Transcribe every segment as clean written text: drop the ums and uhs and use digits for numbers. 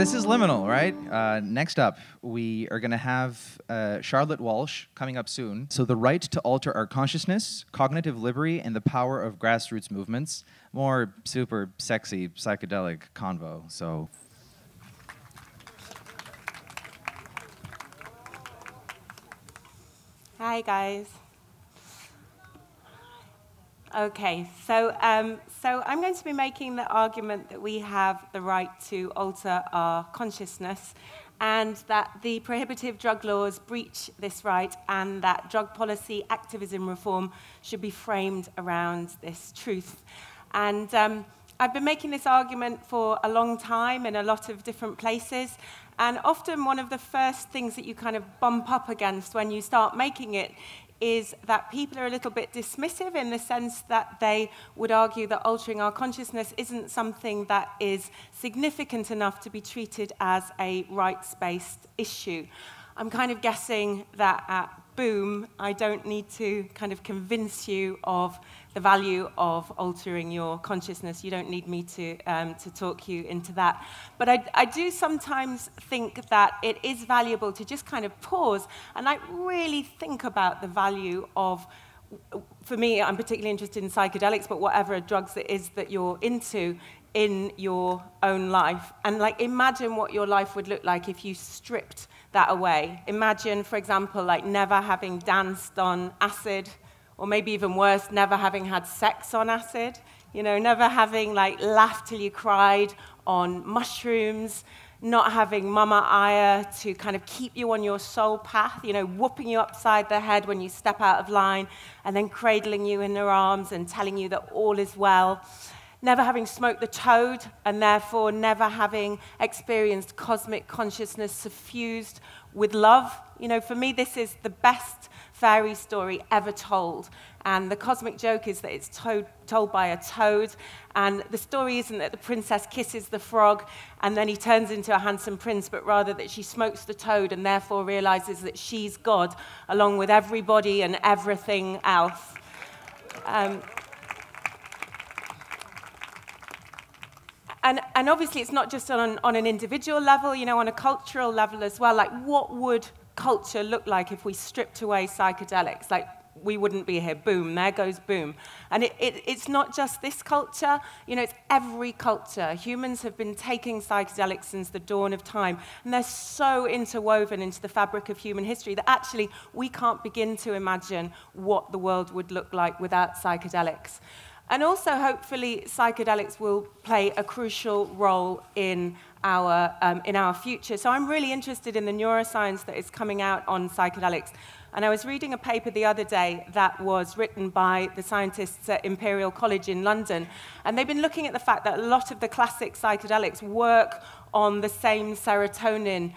this is Liminal, right? Next up, we are going to have Charlotte Walsh coming up soon. So the right to alter our consciousness, cognitive liberty, and the power of grassroots movements. More super sexy psychedelic convo. So. Hi, guys. Okay, so I'm going to be making the argument that we have the right to alter our consciousness and that the prohibitive drug laws breach this right and that drug policy activism reform should be framed around this truth. And I've been making this argument for a long time in a lot of different places, and often one of the first things that you kind of bump up against when you start making it is that people are a little bit dismissive in the sense that they would argue that altering our consciousness isn't something that is significant enough to be treated as a rights-based issue. I'm kind of guessing that at Boom, I don't need to kind of convince you of the value of altering your consciousness. You don't need me to talk you into that. But I do sometimes think that it is valuable to just kind of pause and like really think about the value of, for me, I'm particularly interested in psychedelics, but whatever drugs it is that you're into in your own life. And like imagine what your life would look like if you stripped that away. Imagine, for example, like never having danced on acid, or maybe even worse, never having had sex on acid, you know, never having like laughed till you cried on mushrooms, not having Mama Aya to kind of keep you on your soul path, you know, whooping you upside the head when you step out of line, and then cradling you in her arms and telling you that all is well. Never having smoked the toad, and therefore never having experienced cosmic consciousness suffused with love. You know, for me, this is the best fairy story ever told. And the cosmic joke is that it's told by a toad. And the story isn't that the princess kisses the frog and then he turns into a handsome prince, but rather that she smokes the toad and therefore realizes that she's God, along with everybody and everything else. And obviously, it's not just on an individual level, you know, on a cultural level as well. Like, what would culture look like if we stripped away psychedelics? Like, we wouldn't be here. Boom, there goes boom. And it's not just this culture, you know, it's every culture. Humans have been taking psychedelics since the dawn of time, and they're so interwoven into the fabric of human history that actually we can't begin to imagine what the world would look like without psychedelics. And also, hopefully, psychedelics will play a crucial role in our future. So I'm really interested in the neuroscience that is coming out on psychedelics. And I was reading a paper the other day that was written by the scientists at Imperial College in London. And they've been looking at the fact that a lot of the classic psychedelics work on the same serotonin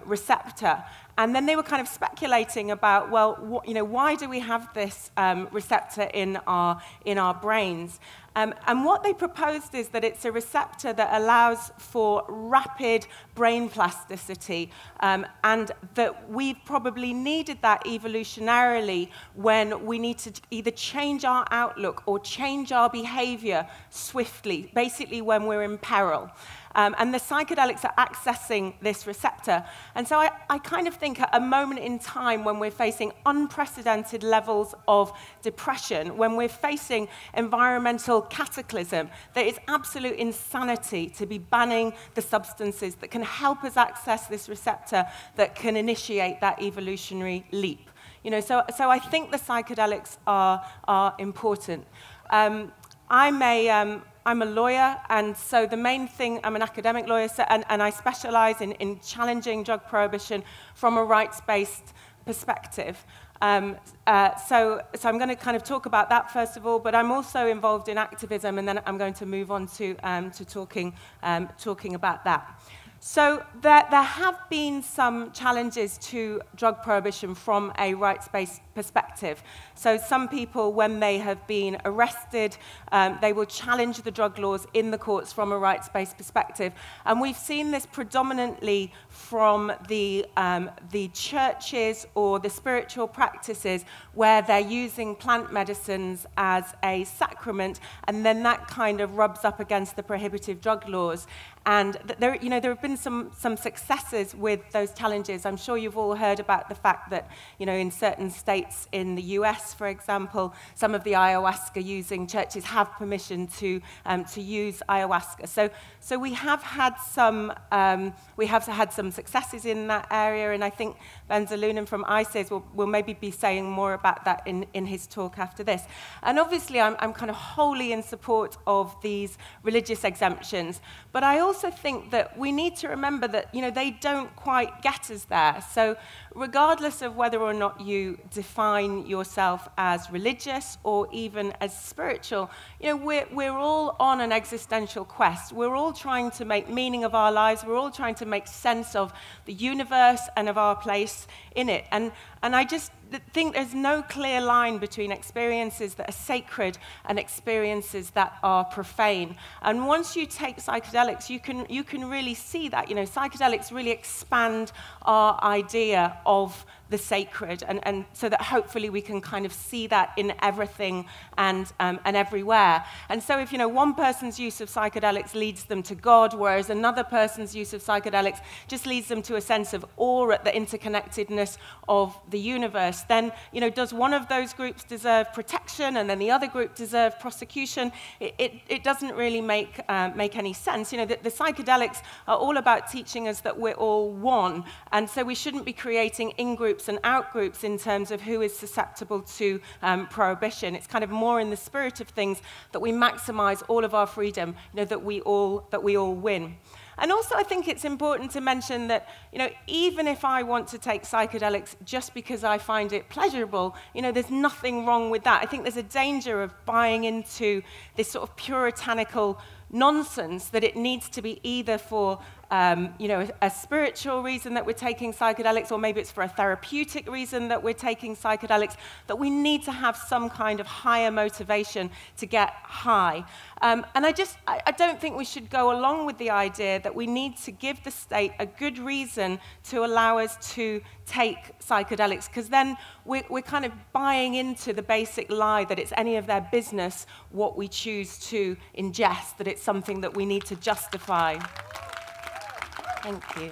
receptor. And then they were kind of speculating about, well, you know, why do we have this receptor in our brains? And what they proposed is that it's a receptor that allows for rapid brain plasticity, and that we've probably needed that evolutionarily when we need to either change our outlook or change our behavior swiftly, basically when we're in peril. And the psychedelics are accessing this receptor. And so I kind of think at a moment in time when we're facing unprecedented levels of depression, when we're facing environmental cataclysm, that it's absolute insanity to be banning the substances that can help us access this receptor that can initiate that evolutionary leap. You know, so I think the psychedelics are important. I'm a lawyer, and so the main thing, I'm an academic lawyer, and I specialize in challenging drug prohibition from a rights-based perspective. So I'm going to kind of talk about that first of all, but I'm also involved in activism, and then I'm going to move on to talking about that. So there have been some challenges to drug prohibition from a rights-based perspective. So some people, when they have been arrested, they will challenge the drug laws in the courts from a rights-based perspective. And we've seen this predominantly from the churches or the spiritual practices where they're using plant medicines as a sacrament, and then that kind of rubs up against the prohibitive drug laws. And there have been some successes with those challenges. I'm sure you've all heard about the fact that, in certain states in the US, for example, some of the ayahuasca-using churches have permission to use ayahuasca. So we have had some successes in that area, and I think Ben Zalunin from ICES will maybe be saying more about that in his talk after this. And obviously, I'm kind of wholly in support of these religious exemptions, but I also think that we need to remember that they don't quite get us there. So regardless of whether or not you define yourself as religious or even as spiritual, we're all on an existential quest. We're all trying to make meaning of our lives. We're all trying to make sense of the universe and of our place in it. And I just think there's no clear line between experiences that are sacred and experiences that are profane. And once you take psychedelics, you can really see that. Psychedelics really expand our idea of the sacred, and so that hopefully we can kind of see that in everything and everywhere. And so if one person's use of psychedelics leads them to God, whereas another person's use of psychedelics just leads them to a sense of awe at the interconnectedness of the universe, then does one of those groups deserve protection and then the other group deserve prosecution? It doesn't really make any sense. The psychedelics are all about teaching us that we're all one, and so we shouldn't be creating in-groups and out-groups in terms of who is susceptible to prohibition. It's kind of more in the spirit of things that we maximize all of our freedom, that we all win. And also, I think it's important to mention that, even if I want to take psychedelics just because I find it pleasurable, there's nothing wrong with that. I think there's a danger of buying into this sort of puritanical nonsense that it needs to be either for a spiritual reason that we're taking psychedelics, or maybe it's for a therapeutic reason that we're taking psychedelics, that we need to have some kind of higher motivation to get high. And I don't think we should go along with the idea that we need to give the state a good reason to allow us to take psychedelics, because then we're kind of buying into the basic lie that it's any of their business what we choose to ingest, that it's something that we need to justify. Thank you.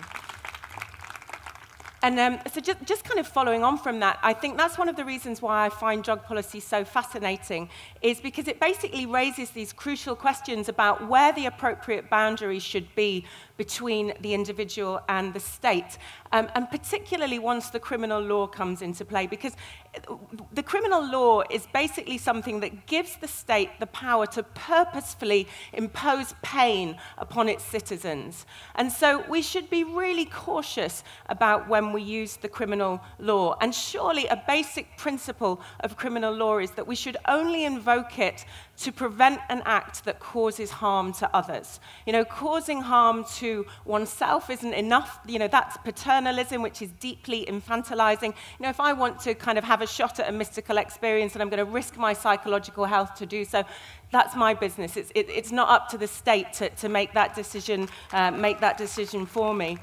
And so just kind of following on from that, I think that's one of the reasons why I find drug policy so fascinating, is because it basically raises these crucial questions about where the appropriate boundaries should be between the individual and the state, and particularly once the criminal law comes into play, because the criminal law is basically something that gives the state the power to purposefully impose pain upon its citizens. And so we should be really cautious about when we use the criminal law. And surely a basic principle of criminal law is that we should only invoke it to prevent an act that causes harm to others. Causing harm to oneself isn't enough. That's paternalism, which is deeply infantilizing. If I want to kind of have a shot at a mystical experience and I'm going to risk my psychological health to do so, that's my business. It's not up to the state to make that decision for me.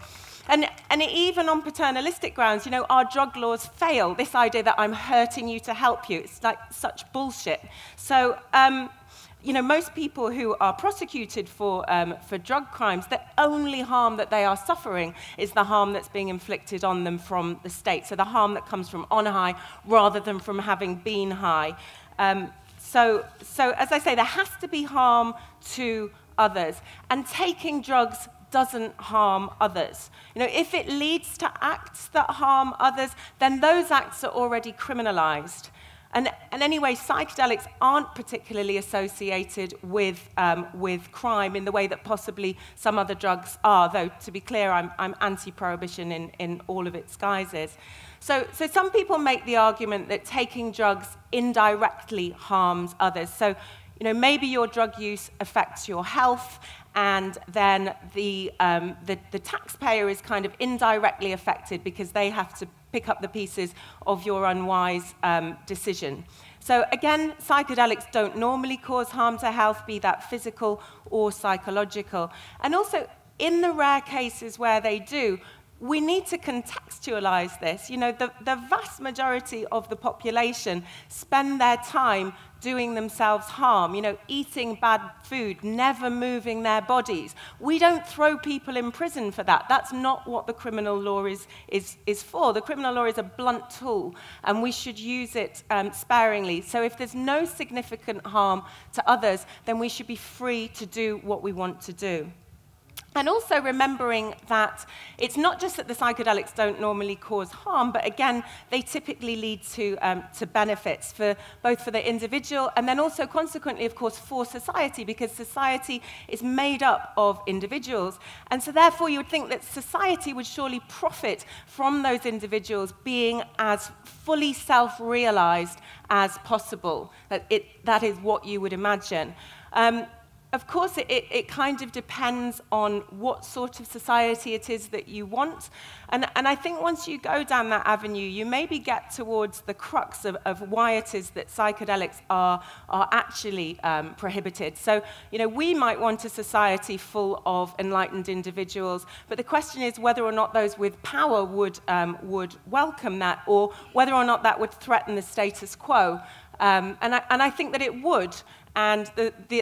And even on paternalistic grounds, our drug laws fail. This idea that I'm hurting you to help you, it's like such bullshit. So, most people who are prosecuted for drug crimes, the only harm that they are suffering is the harm that's being inflicted on them from the state. So the harm that comes from on high rather than from having been high. So as I say, there has to be harm to others. And taking drugs doesn't harm others. If it leads to acts that harm others, then those acts are already criminalized. And anyway, psychedelics aren't particularly associated with crime in the way that possibly some other drugs are, though, to be clear, I'm anti-prohibition in all of its guises. So some people make the argument that taking drugs indirectly harms others. So, maybe your drug use affects your health, and then the taxpayer is kind of indirectly affected because they have to pick up the pieces of your unwise decision. So again, psychedelics don't normally cause harm to health, be that physical or psychological. And also, in the rare cases where they do, we need to contextualize this. The vast majority of the population spend their time doing themselves harm, eating bad food, never moving their bodies. We don't throw people in prison for that. That's not what the criminal law is for. The criminal law is a blunt tool, and we should use it sparingly. So if there's no significant harm to others, then we should be free to do what we want to do. And also remembering that it's not just that the psychedelics don't normally cause harm, but again, they typically lead to benefits, both for the individual and then also consequently, of course, for society, because society is made up of individuals. And so therefore, you would think that society would surely profit from those individuals being as fully self-realized as possible. That is what you would imagine. Of course, it kind of depends on what sort of society it is that you want. And I think once you go down that avenue, you maybe get towards the crux of why it is that psychedelics are actually prohibited. So, we might want a society full of enlightened individuals, but the question is whether or not those with power would welcome that, or whether or not that would threaten the status quo. And I think that it would. And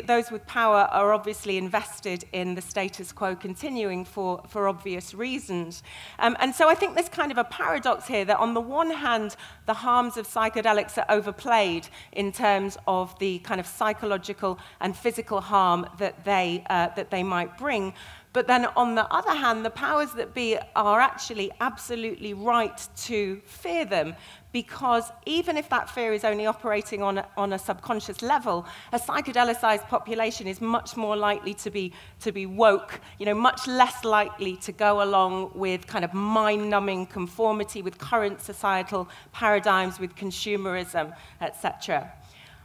those with power are obviously invested in the status quo continuing for obvious reasons. And so I think there's kind of a paradox here that on the one hand, the harms of psychedelics are overplayed in terms of the kind of psychological and physical harm that they might bring. But then on the other hand, the powers that be are actually absolutely right to fear them, because even if that fear is only operating on a subconscious level, a psychedelicized population is much more likely to be woke, much less likely to go along with kind of mind-numbing conformity with current societal paradigms, with consumerism, etc.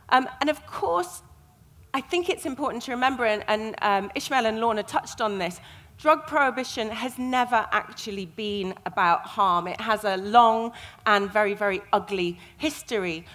And of course, I think it's important to remember, and Ishmael and Lorna touched on this, drug prohibition has never actually been about harm. It has a long and very, very ugly history.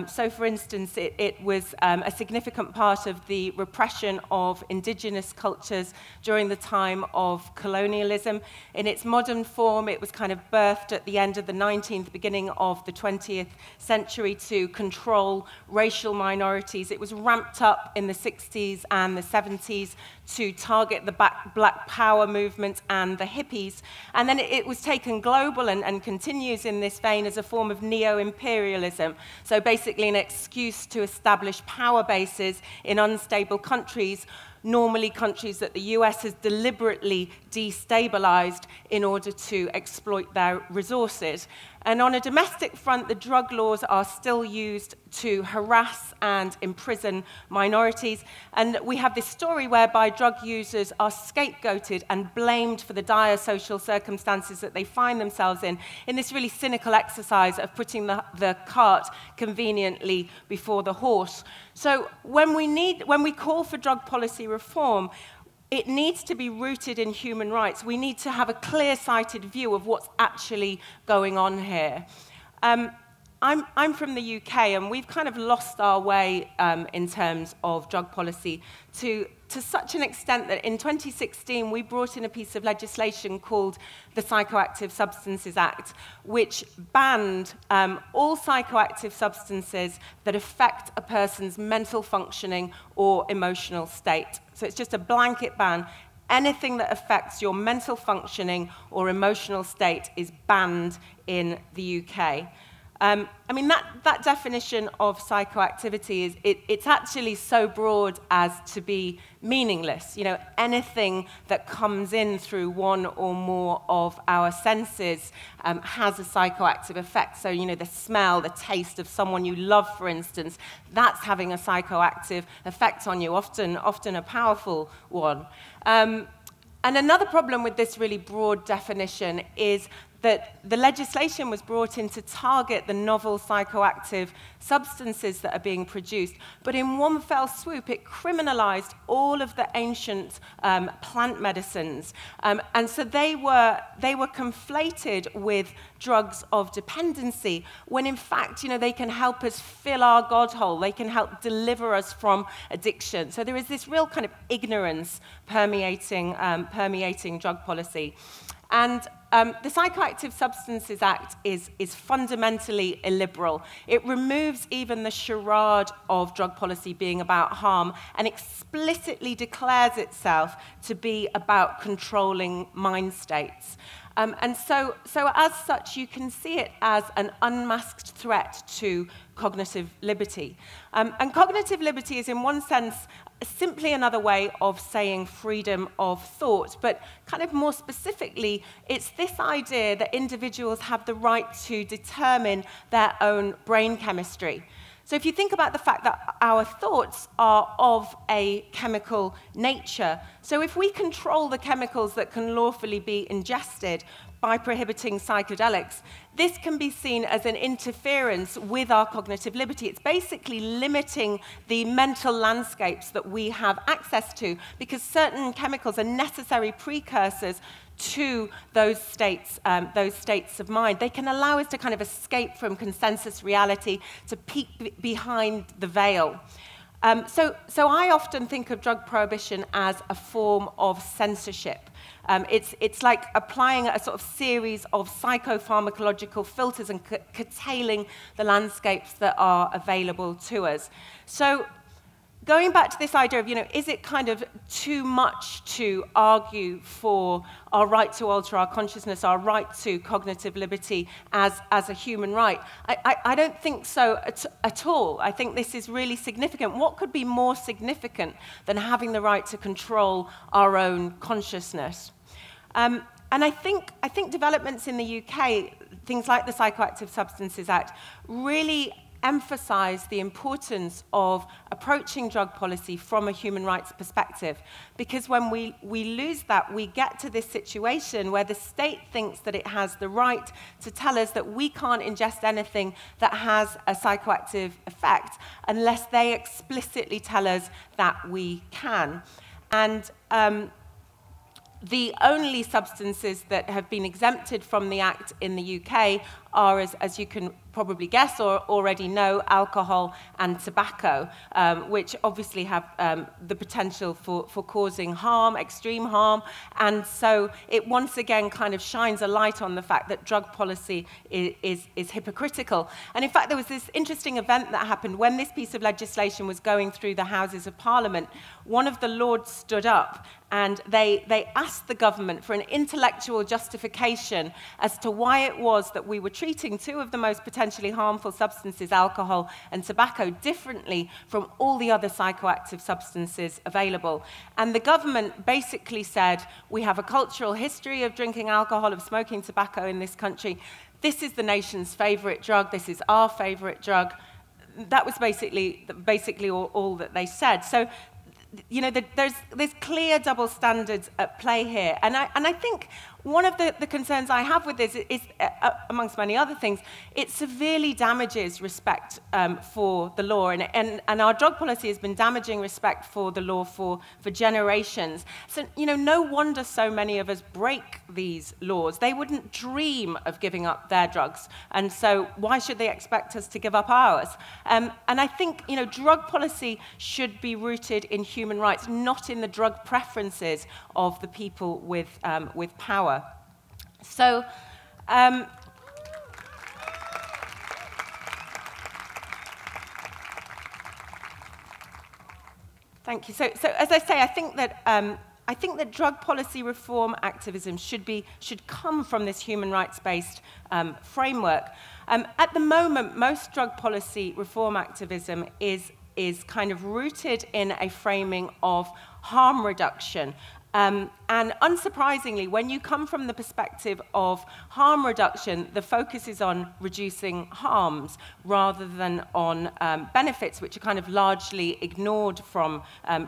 So, for instance, it was a significant part of the repression of indigenous cultures during the time of colonialism. In its modern form, it was kind of birthed at the end of the 19th, beginning of the 20th century to control racial minorities. It was ramped up in the 60s and the 70s to target the Black Power movement and the hippies. And then it was taken global and continues in this vein as a form of neo-imperialism. So basically an excuse to establish power bases in unstable countries, normally countries that the US has deliberately destabilized in order to exploit their resources. And on a domestic front, the drug laws are still used to harass and imprison minorities. And we have this story whereby drug users are scapegoated and blamed for the dire social circumstances that they find themselves in this really cynical exercise of putting the cart conveniently before the horse. So when we call for drug policy reform, it needs to be rooted in human rights. We need to have a clear-sighted view of what's actually going on here. I'm from the UK, and we've kind of lost our way in terms of drug policy to such an extent that in 2016, we brought in a piece of legislation called the Psychoactive Substances Act, which banned all psychoactive substances that affect a person's mental functioning or emotional state. So it's just a blanket ban. Anything that affects your mental functioning or emotional state is banned in the UK. I mean, that definition of psychoactivity it's actually so broad as to be meaningless. Anything that comes in through one or more of our senses has a psychoactive effect. So, the smell, the taste of someone you love, for instance, that's having a psychoactive effect on you, often a powerful one. And another problem with this really broad definition is that the legislation was brought in to target the novel psychoactive substances that are being produced, but in one fell swoop, it criminalized all of the ancient plant medicines. And so they were conflated with drugs of dependency, when in fact, they can help us fill our God hole. They can help deliver us from addiction. So there is this real kind of ignorance permeating drug policy. And the Psychoactive Substances Act is fundamentally illiberal. It removes even the charade of drug policy being about harm and explicitly declares itself to be about controlling mind states. And so as such, you can see it as an unmasked threat to cognitive liberty. And cognitive liberty is, in one sense, simply another way of saying freedom of thought. But kind of more specifically, it's this idea that individuals have the right to determine their own brain chemistry. So if you think about the fact that our thoughts are of a chemical nature, so if we control the chemicals that can lawfully be ingested by prohibiting psychedelics, this can be seen as an interference with our cognitive liberty. It's basically limiting the mental landscapes that we have access to, because certain chemicals are necessary precursors to those states of mind. They can allow us to kind of escape from consensus reality, to peek behind the veil. So I often think of drug prohibition as a form of censorship. It's like applying a sort of series of psychopharmacological filters and curtailing the landscapes that are available to us. So going back to this idea of, is it kind of too much to argue for our right to alter our consciousness, our right to cognitive liberty as a human right? I don't think so at all. I think this is really significant. What could be more significant than having the right to control our own consciousness? And I think developments in the UK, things like the Psychoactive Substances Act, really emphasize the importance of approaching drug policy from a human rights perspective. Because when we lose that, we get to this situation where the state thinks that it has the right to tell us that we can't ingest anything that has a psychoactive effect unless they explicitly tell us that we can. And the only substances that have been exempted from the Act in the UK are, as you can probably guess or already know, alcohol and tobacco, which obviously have the potential for causing harm, extreme harm. And so it once again kind of shines a light on the fact that drug policy is hypocritical. And in fact, there was this interesting event that happened when this piece of legislation was going through the Houses of Parliament. One of the Lords stood up and they asked the government for an intellectual justification as to why it was that we were treating two of the most potentially harmful substances, alcohol and tobacco, differently from all the other psychoactive substances available. And the government basically said, we have a cultural history of drinking alcohol, of smoking tobacco in this country. This is the nation's favorite drug. This is our favorite drug. That was basically all that they said. So, there's clear double standards at play here. And I think one of the concerns I have with this is, amongst many other things, it severely damages respect for the law. And our drug policy has been damaging respect for the law for generations. So, no wonder so many of us break these laws. They wouldn't dream of giving up their drugs. And so why should they expect us to give up ours? And I think, drug policy should be rooted in human rights, not in the drug preferences of the people with power. So, thank you. So as I say, I think that drug policy reform activism should come from this human rights-based framework. At the moment, most drug policy reform activism is kind of rooted in a framing of harm reduction. And unsurprisingly, when you come from the perspective of harm reduction, the focus is on reducing harms rather than on benefits, which are kind of largely ignored from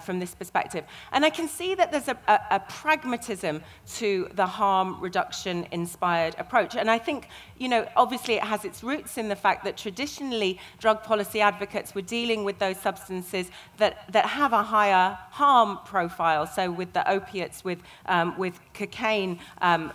this perspective. And I can see that there's a pragmatism to the harm reduction inspired approach. And I think, obviously it has its roots in the fact that traditionally drug policy advocates were dealing with those substances that have a higher harm profile, so with the opiates, with cocaine,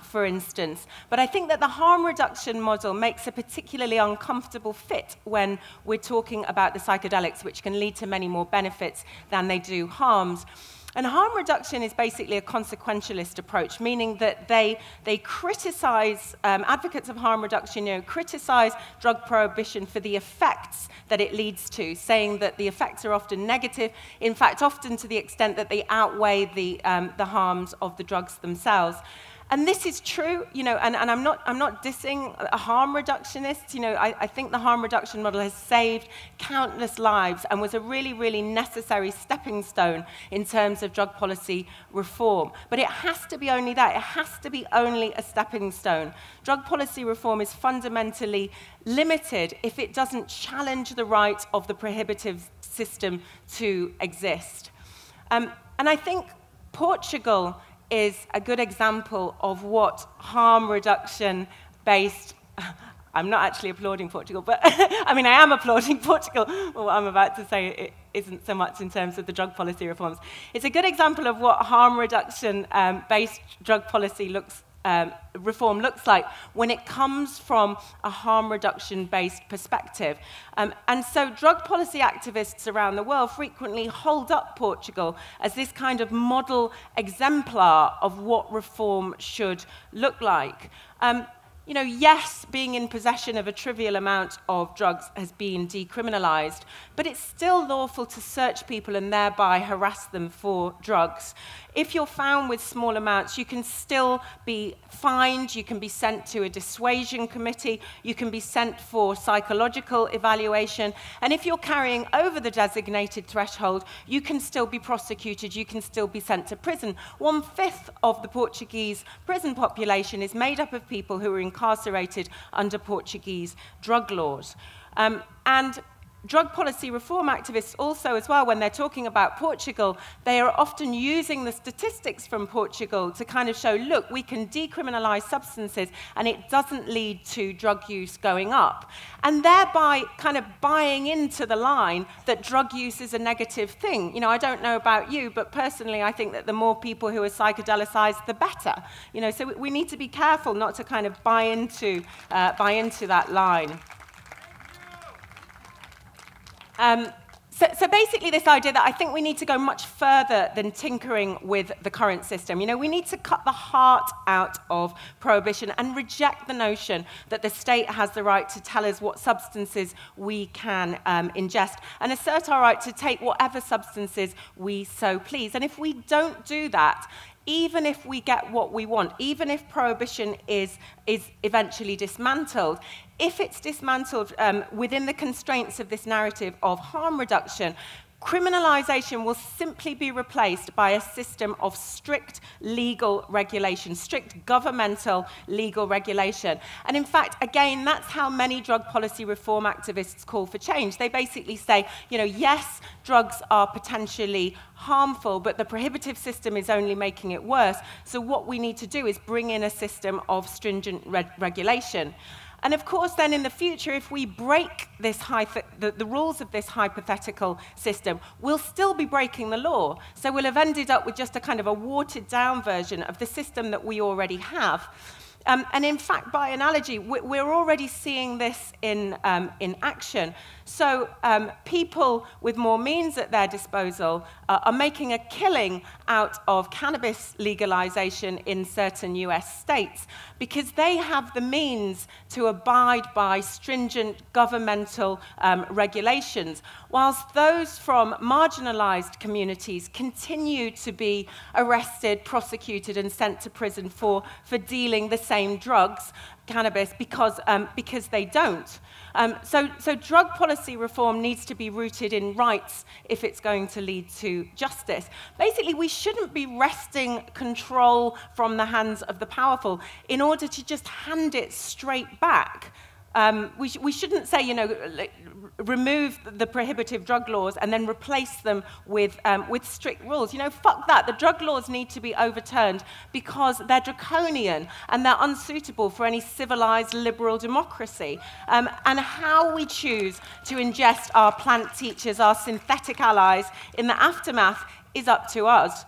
for instance. But I think that the harm reduction model makes a particularly uncomfortable fit when we're talking about the psychedelics, which can lead to many more benefits than they do harms. And harm reduction is basically a consequentialist approach, meaning that they criticize, advocates of harm reduction, criticize drug prohibition for the effects that it leads to, saying that the effects are often negative, in fact, often to the extent that they outweigh the harms of the drugs themselves. And this is true, and I'm not dissing a harm reductionist. I think the harm reduction model has saved countless lives and was a really, really necessary stepping stone in terms of drug policy reform. But it has to be only that. It has to be only a stepping stone. Drug policy reform is fundamentally limited if it doesn't challenge the right of the prohibitive system to exist. And I think Portugal is a good example of what harm reduction-based... I'm not actually applauding Portugal, but I mean, I am applauding Portugal. Well, what I'm about to say it isn't so much in terms of the drug policy reforms. It's a good example of what harm reduction-based drug policy reform looks like when it comes from a harm reduction-based perspective. And so drug policy activists around the world frequently hold up Portugal as this kind of model exemplar of what reform should look like. Yes, being in possession of a trivial amount of drugs has been decriminalized, but it's still lawful to search people and thereby harass them for drugs. If you're found with small amounts, you can still be fined, you can be sent to a dissuasion committee, you can be sent for psychological evaluation, and if you're carrying over the designated threshold, you can still be prosecuted, you can still be sent to prison. 1/5 of the Portuguese prison population is made up of people who are incarcerated under Portuguese drug laws. And drug policy reform activists also, as well, when they're talking about Portugal, they are often using the statistics from Portugal to kind of show, look, we can decriminalize substances and it doesn't lead to drug use going up. And thereby kind of buying into the line that drug use is a negative thing. I don't know about you, but personally, I think that the more people who are psychedelicized, the better. So we need to be careful not to kind of buy into that line. So basically this idea that I think we need to go much further than tinkering with the current system. We need to cut the heart out of prohibition and reject the notion that the state has the right to tell us what substances we can ingest and assert our right to take whatever substances we so please. And if we don't do that, even if we get what we want, even if prohibition is eventually dismantled, if it's dismantled within the constraints of this narrative of harm reduction, criminalization will simply be replaced by a system of strict legal regulation, strict governmental legal regulation. And in fact, again, that's how many drug policy reform activists call for change. They basically say, yes, drugs are potentially harmful, but the prohibitive system is only making it worse. So what we need to do is bring in a system of stringent regulation. And of course, then in the future, if we break this the rules of this hypothetical system, we'll still be breaking the law. So we'll have ended up with just a kind of a watered-down version of the system that we already have. And in fact, by analogy, we're already seeing this in action. So people with more means at their disposal are making a killing out of cannabis legalization in certain US states because they have the means to abide by stringent governmental regulations, whilst those from marginalized communities continue to be arrested, prosecuted, and sent to prison for dealing the same drugs, cannabis, because they don't. So drug policy reform needs to be rooted in rights if it's going to lead to justice. Basically, we shouldn't be wresting control from the hands of the powerful in order to just hand it straight back. We shouldn't say, remove the prohibitive drug laws and then replace them with strict rules. Fuck that. The drug laws need to be overturned because they're draconian and they're unsuitable for any civilized liberal democracy. And how we choose to ingest our plant teachers, our synthetic allies, in the aftermath is up to us.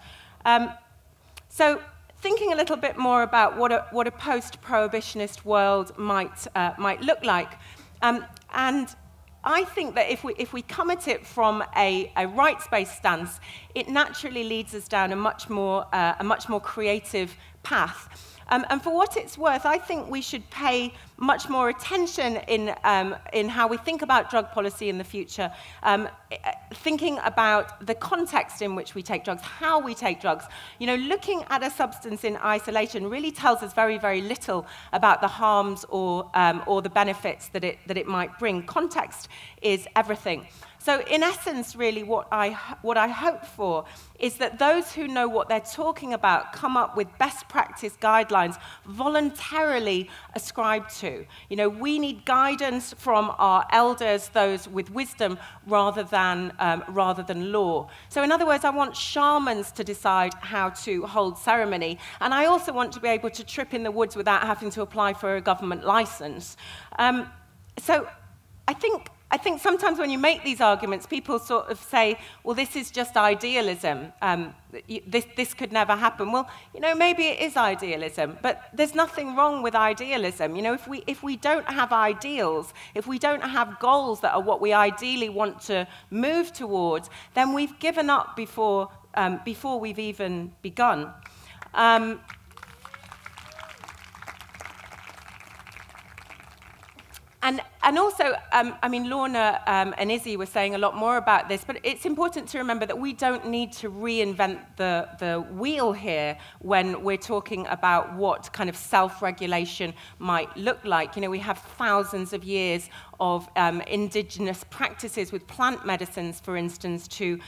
So thinking a little bit more about what a post-prohibitionist world might look like. And I think that if we come at it from a rights-based stance, it naturally leads us down a much more creative path. And for what it's worth, I think we should pay much more attention in how we think about drug policy in the future, thinking about the context in which we take drugs, how we take drugs. You know, looking at a substance in isolation really tells us very, very little about the harms or the benefits that it might bring. Context is everything. So in essence, really, what I hope for is that those who know what they're talking about come up with best practice guidelines voluntarily ascribed to. You know, we need guidance from our elders, those with wisdom, rather than law. So in other words, I want shamans to decide how to hold ceremony, and I also want to be able to trip in the woods without having to apply for a government license. So I think sometimes when you make these arguments, people sort of say, well, this is just idealism. This could never happen. Well, you know, maybe it is idealism, but there's nothing wrong with idealism. You know, if we don't have ideals, if we don't have goals that are what we ideally want to move towards, then we've given up before we've even begun. And also, I mean, Lorna and Izzy were saying a lot more about this, but it's important to remember that we don't need to reinvent the wheel here when we're talking about what kind of self-regulation might look like. You know, we have thousands of years of indigenous practices with plant medicines, for instance, to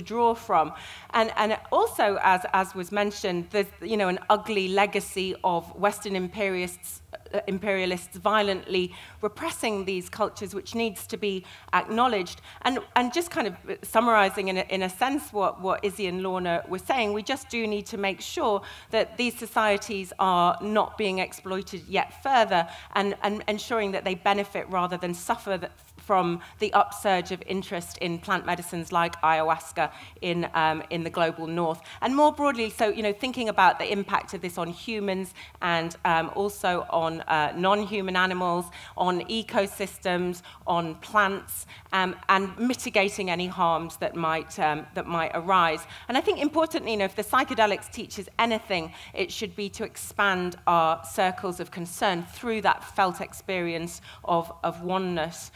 draw from. And also, as was mentioned, there's, you know, an ugly legacy of Western imperialists violently repressing these cultures, which needs to be acknowledged. And just kind of summarizing in a sense what Izzy and Lorna were saying, we just do need to make sure that these societies are not being exploited yet further, and ensuring that they benefit rather than suffer from the upsurge of interest in plant medicines like ayahuasca in the global north. And more broadly, so, you know, thinking about the impact of this on humans and also on non-human animals, on ecosystems, on plants, and mitigating any harms that might arise. And I think importantly, you know, if the psychedelics teaches anything, it should be to expand our circles of concern through that felt experience of oneness.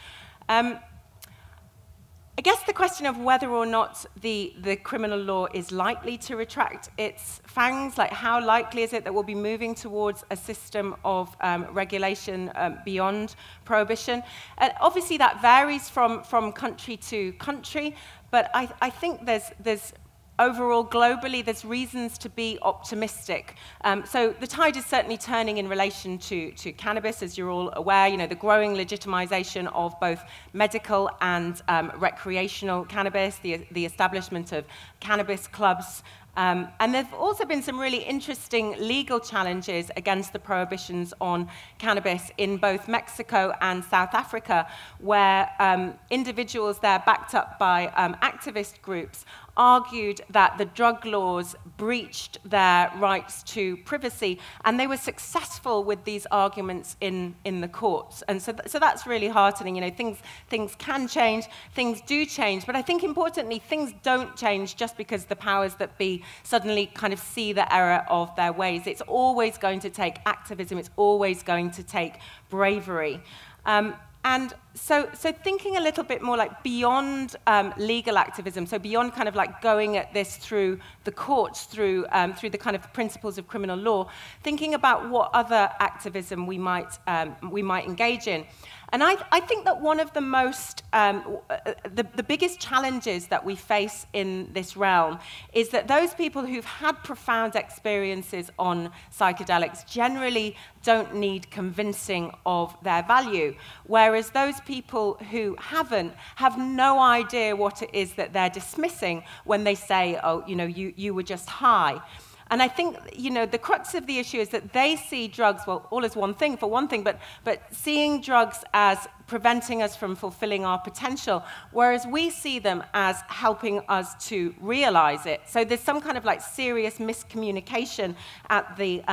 I guess the question of whether or not the criminal law is likely to retract its fangs, like how likely is it that we'll be moving towards a system of regulation beyond prohibition? And obviously that varies from country to country, but I think there's overall, globally, there's reasons to be optimistic. So the tide is certainly turning in relation to cannabis, as you're all aware. You know, the growing legitimization of both medical and recreational cannabis, the establishment of cannabis clubs. And there have also been some really interesting legal challenges against the prohibitions on cannabis in both Mexico and South Africa, where individuals there, backed up by activist groups, argued that the drug laws breached their rights to privacy, and they were successful with these arguments in the courts. And so that's really heartening. You know, things can change, things do change, but I think importantly, things don't change just because the powers that be suddenly kind of see the error of their ways. It's always going to take activism, it's always going to take bravery. And so thinking a little bit more like beyond legal activism, so beyond kind of like going at this through the courts, through the kind of principles of criminal law, thinking about what other activism we might engage in. And I think that one of the most, the biggest challenges that we face in this realm is that those people who've had profound experiences on psychedelics generally don't need convincing of their value, whereas those people who haven't have no idea what it is that they're dismissing when they say, oh, you know, you were just high. And I think, you know, the crux of the issue is that they see drugs, well, all as one thing, for one thing, but seeing drugs as preventing us from fulfilling our potential, whereas we see them as helping us to realize it. So there's some kind of like serious miscommunication at the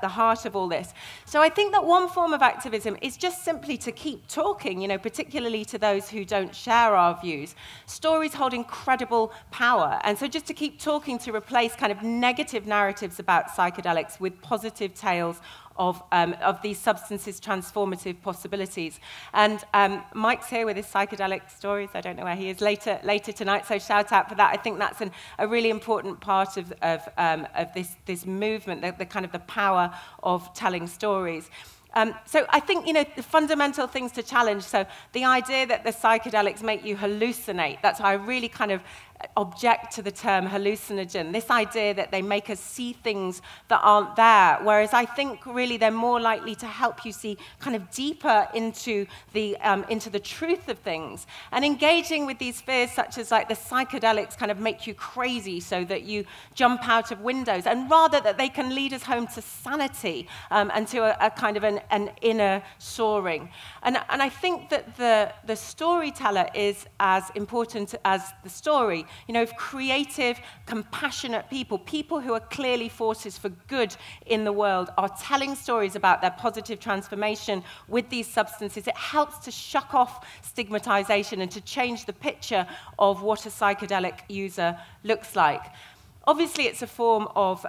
heart of all this. So I think that one form of activism is just simply to keep talking, particularly to those who don't share our views. Stories hold incredible power, and so just to keep talking to replace kind of negative narratives about psychedelics with positive tales of these substances' transformative possibilities. And Mike's here with his psychedelic stories. I don't know where he is later tonight, so shout out for that. I think that's a really important part of this movement, the kind of the power of telling stories. So I think, the fundamental things to challenge, so the idea that the psychedelics make you hallucinate, that's how I really kind of object to the term hallucinogen, this idea that they make us see things that aren't there, whereas I think really they're more likely to help you see kind of deeper into the truth of things. And engaging with these fears, such as like the psychedelics kind of make you crazy so that you jump out of windows, and rather that they can lead us home to sanity and to a kind of an inner soaring. And I think that the storyteller is as important as the story. If creative, compassionate people who are clearly forces for good in the world are telling stories about their positive transformation with these substances, it helps to shuck off stigmatization and to change the picture of what a psychedelic user looks like. Obviously, it's a form of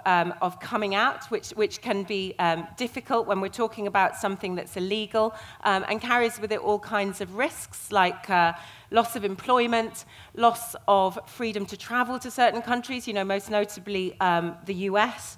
coming out, which can be difficult when we're talking about something that's illegal and carries with it all kinds of risks, like loss of employment, loss of freedom to travel to certain countries, most notably the US.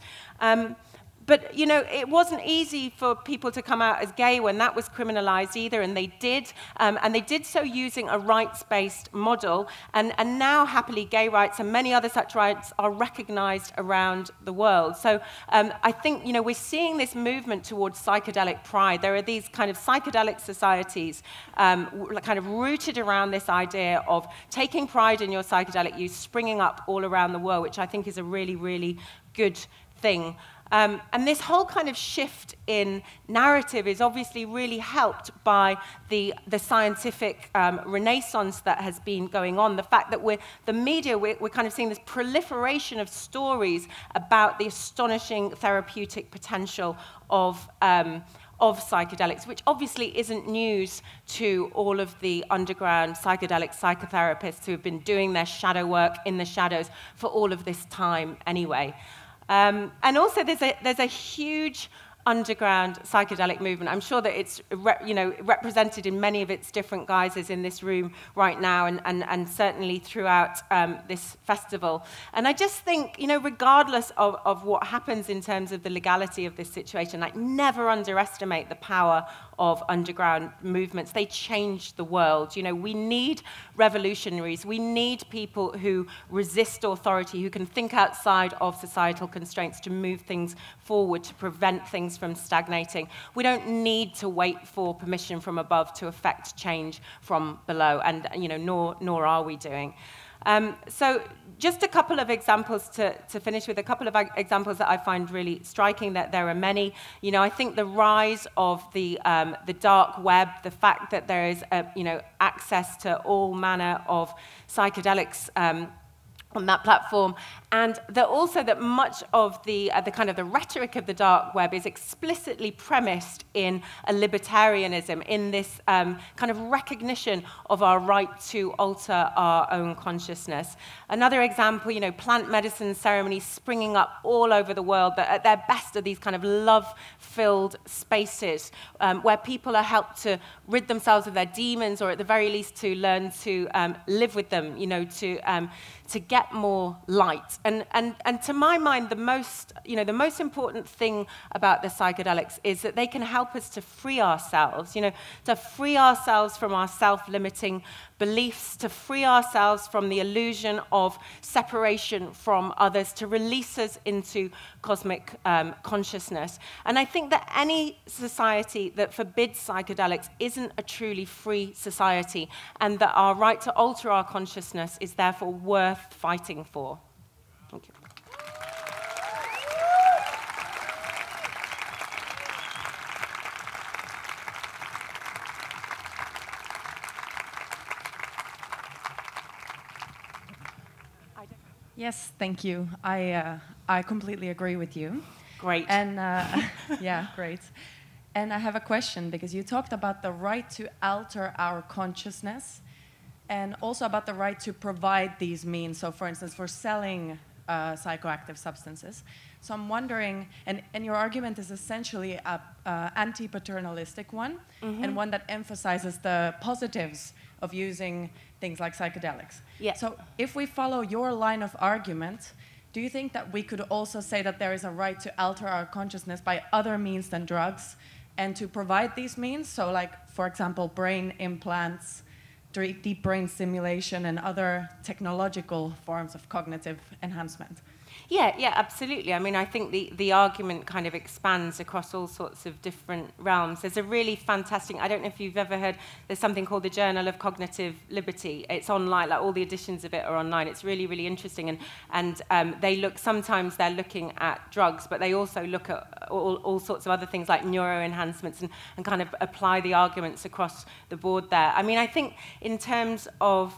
But, it wasn't easy for people to come out as gay when that was criminalized either, and they did so using a rights-based model, and now, happily, gay rights and many other such rights are recognized around the world. So I think, we're seeing this movement towards psychedelic pride. There are these kind of psychedelic societies kind of rooted around this idea of taking pride in your psychedelic use, springing up all around the world, which I think is a really, really good thing. And this whole kind of shift in narrative is obviously really helped by the scientific renaissance that has been going on. The fact that we're kind of seeing this proliferation of stories about the astonishing therapeutic potential of psychedelics, which obviously isn't news to all of the underground psychedelic psychotherapists who have been doing their shadow work in the shadows for all of this time anyway. And also, there's a huge underground psychedelic movement. I'm sure that it's represented in many of its different guises in this room right now, and certainly throughout this festival. And I just think, regardless of what happens in terms of the legality of this situation, like, never underestimate the power of underground movements. They change the world. We need revolutionaries. We need people who resist authority, who can think outside of societal constraints to move things forward, to prevent things from stagnating. We don't need to wait for permission from above to affect change from below, and nor are we doing. So just a couple of examples to finish with, a couple of examples that I find really striking, that there are many. I think the rise of the dark web, the fact that there is access to all manner of psychedelics on that platform, and that much of the kind of the rhetoric of the dark web is explicitly premised in a libertarianism, in this kind of recognition of our right to alter our own consciousness. Another example, plant medicine ceremonies springing up all over the world that at their best are these kind of love-filled spaces where people are helped to rid themselves of their demons, or at the very least to learn to live with them, to get more light. And to my mind, the most important thing about the psychedelics is that they can help us to free ourselves, to free ourselves from our self-limiting beliefs, to free ourselves from the illusion of separation from others, to release us into cosmic consciousness. And I think that any society that forbids psychedelics isn't a truly free society, and that our right to alter our consciousness is therefore worth fighting for. Thank you. Yes, thank you. I completely agree with you. Great. And yeah, great. And I have a question, because you talked about the right to alter our consciousness and also about the right to provide these means. So for instance, for selling psychoactive substances. So I'm wondering, and your argument is essentially a anti-paternalistic one, and one that emphasizes the positives of using things like psychedelics. Yeah. So if we follow your line of argument, do you think that we could also say that there is a right to alter our consciousness by other means than drugs, and to provide these means? So like, for example, brain implants, deep brain stimulation, and other technological forms of cognitive enhancement. Yeah, absolutely. I mean, I think the argument kind of expands across all sorts of different realms. There's a really fantastic, I don't know if you've ever heard, there's something called the Journal of Cognitive Liberty. It's online, like all the editions of it are online. It's really, really interesting. And they look, sometimes they're looking at drugs, but they also look at all sorts of other things like neuroenhancements and kind of apply the arguments across the board there. I mean, I think in terms of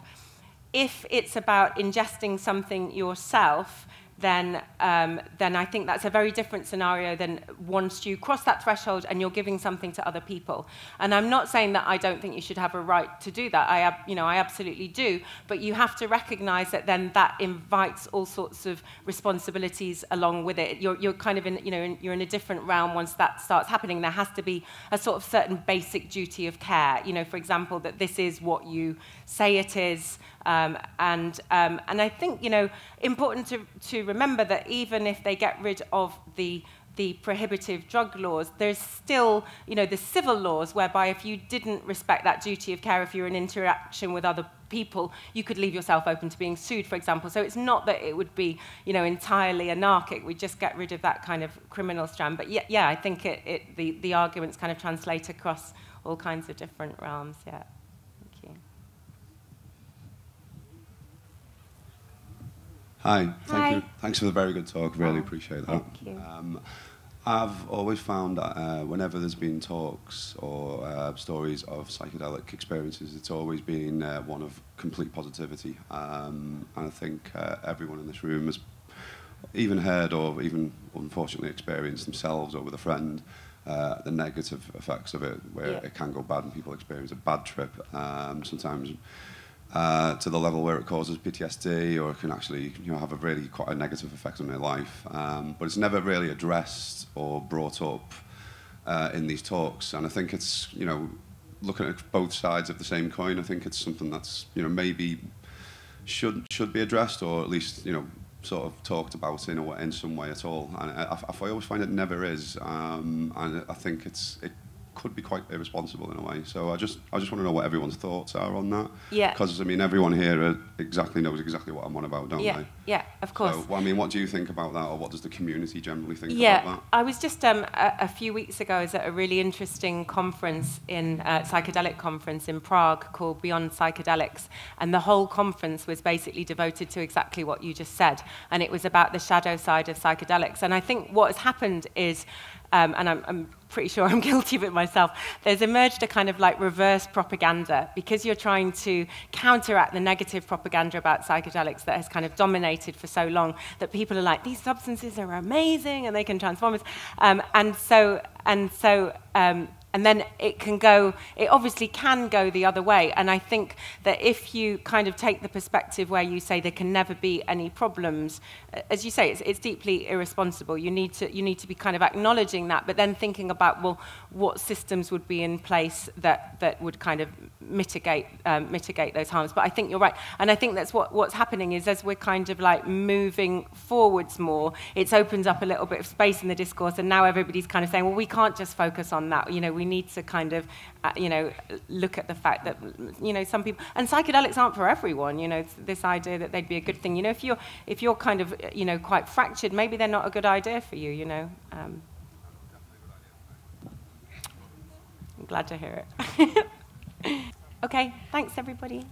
if it's about ingesting something yourself, then I think that's a very different scenario than once you cross that threshold and you're giving something to other people. And I'm not saying that I don't think you should have a right to do that. I absolutely do. But you have to recognize that then that invites all sorts of responsibilities along with it. You're kind of you're in a different realm once that starts happening. There has to be a sort of certain basic duty of care. For example, that this is what you say it is. And I think, important to remember that even if they get rid of the prohibitive drug laws, there's still, the civil laws whereby if you didn't respect that duty of care, if you're in interaction with other people, you could leave yourself open to being sued, for example. So it's not that it would be, entirely anarchic. We just get rid of that kind of criminal strand. But yeah, I think the arguments kind of translate across all kinds of different realms, yeah. Hi, thank you. Thanks for the very good talk. Really appreciate that. Thank you. I've always found that whenever there's been talks or stories of psychedelic experiences, it's always been one of complete positivity. And I think everyone in this room has even heard or even unfortunately experienced themselves or with a friend the negative effects of it, where it can go bad and people experience a bad trip. Sometimes to the level where it causes PTSD, or it can actually have a really quite a negative effect on their life. But it's never really addressed or brought up in these talks. And I think it's, looking at both sides of the same coin, I think it's something that's, maybe should be addressed, or at least, sort of talked about in some way at all. And I always find it never is. And I think it could be quite irresponsible in a way. So I just want to know what everyone's thoughts are on that. Yeah. Because everyone here knows exactly what I'm on about, don't they? Yeah, of course. So, what do you think about that, or what does the community generally think about that? I was just a few weeks ago, I was at a really interesting conference psychedelic conference in Prague called Beyond Psychedelics, and the whole conference was basically devoted to exactly what you just said, and it was about the shadow side of psychedelics. And I think what has happened is, and I'm pretty sure I'm guilty of it myself, there's emerged a kind of like reverse propaganda, because you're trying to counteract the negative propaganda about psychedelics that has kind of dominated for so long, that people are like, these substances are amazing and they can transform us. And then it obviously can go the other way. And I think that if you kind of take the perspective where you say there can never be any problems, as you say, it's deeply irresponsible. You need to be kind of acknowledging that, but then thinking about, well, what systems would be in place that would kind of mitigate those harms. But I think you're right. And I think that's what's happening is, as we're kind of like moving forwards more, it's opened up a little bit of space in the discourse, and now everybody's kind of saying, well, we can't just focus on that. We need to kind of, look at the fact that, some people, and psychedelics aren't for everyone. This idea that they'd be a good thing. If you're kind of, quite fractured, maybe they're not a good idea for you. I'm glad to hear it. Okay, thanks everybody.